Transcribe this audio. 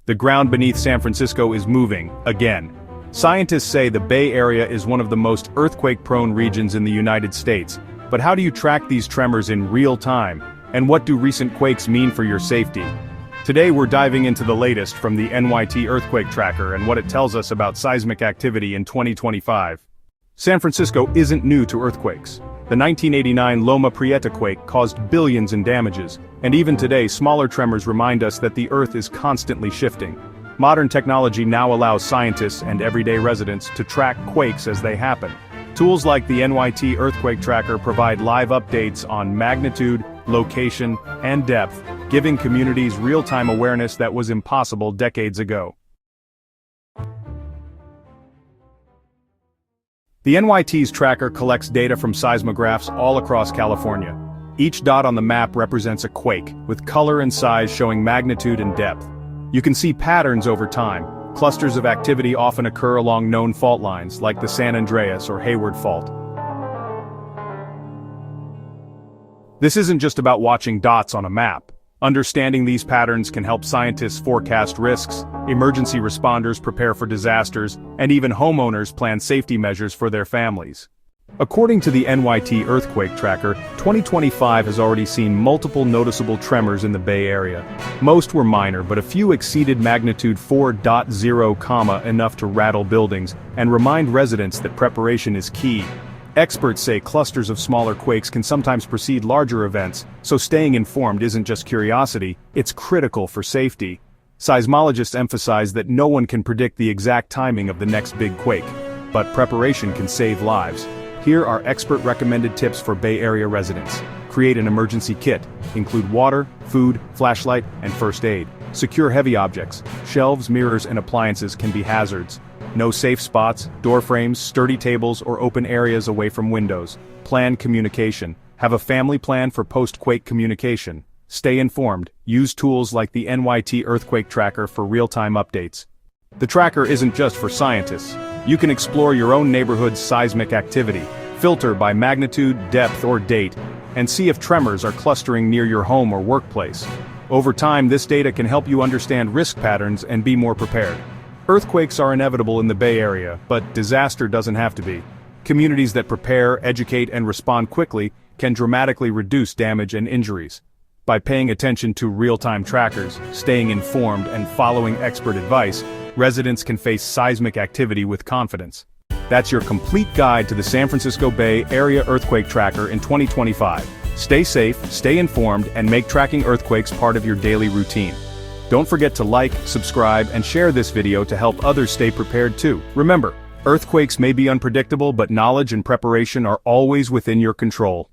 The ground beneath San Francisco is moving, again. Scientists say the Bay Area is one of the most earthquake-prone regions in the United States. But how do you track these tremors in real time? And what do recent quakes mean for your safety? Today we're diving into the latest from the NYT Earthquake Tracker and what it tells us about seismic activity in 2025. San Francisco isn't new to earthquakes. The 1989 Loma Prieta quake caused billions in damages, and even today smaller tremors remind us that the Earth is constantly shifting. Modern technology now allows scientists and everyday residents to track quakes as they happen. Tools like the NYT Earthquake Tracker provide live updates on magnitude, location, and depth, giving communities real-time awareness that was impossible decades ago. The NYT's tracker collects data from seismographs all across California. Each dot on the map represents a quake, with color and size showing magnitude and depth. You can see patterns over time. Clusters of activity often occur along known fault lines, like the San Andreas or Hayward Fault. This isn't just about watching dots on a map. Understanding these patterns can help scientists forecast risks, emergency responders prepare for disasters, and even homeowners plan safety measures for their families. According to the NYT Earthquake Tracker, 2025 has already seen multiple noticeable tremors in the Bay Area. Most were minor, but a few exceeded magnitude 4.0, enough to rattle buildings and remind residents that preparation is key. Experts say clusters of smaller quakes can sometimes precede larger events, so staying informed isn't just curiosity, it's critical for safety. Seismologists emphasize that no one can predict the exact timing of the next big quake, but preparation can save lives. Here are expert-recommended tips for Bay Area residents. Create an emergency kit. Include water, food, flashlight, and first aid. Secure heavy objects. Shelves, mirrors, and appliances can be hazards. Know safe spots, door frames, sturdy tables, or open areas away from windows. Plan communication. Have a family plan for post-quake communication. Stay informed. Use tools like the NYT Earthquake Tracker for real-time updates. The tracker isn't just for scientists. You can explore your own neighborhood's seismic activity, filter by magnitude, depth, or date, and see if tremors are clustering near your home or workplace. Over time, this data can help you understand risk patterns and be more prepared. Earthquakes are inevitable in the Bay Area, but disaster doesn't have to be. Communities that prepare, educate, and respond quickly can dramatically reduce damage and injuries. By paying attention to real-time trackers, staying informed, and following expert advice, residents can face seismic activity with confidence. That's your complete guide to the San Francisco Bay Area Earthquake Tracker in 2025. Stay safe, stay informed, and make tracking earthquakes part of your daily routine. Don't forget to like, subscribe, and share this video to help others stay prepared too. Remember, earthquakes may be unpredictable, but knowledge and preparation are always within your control.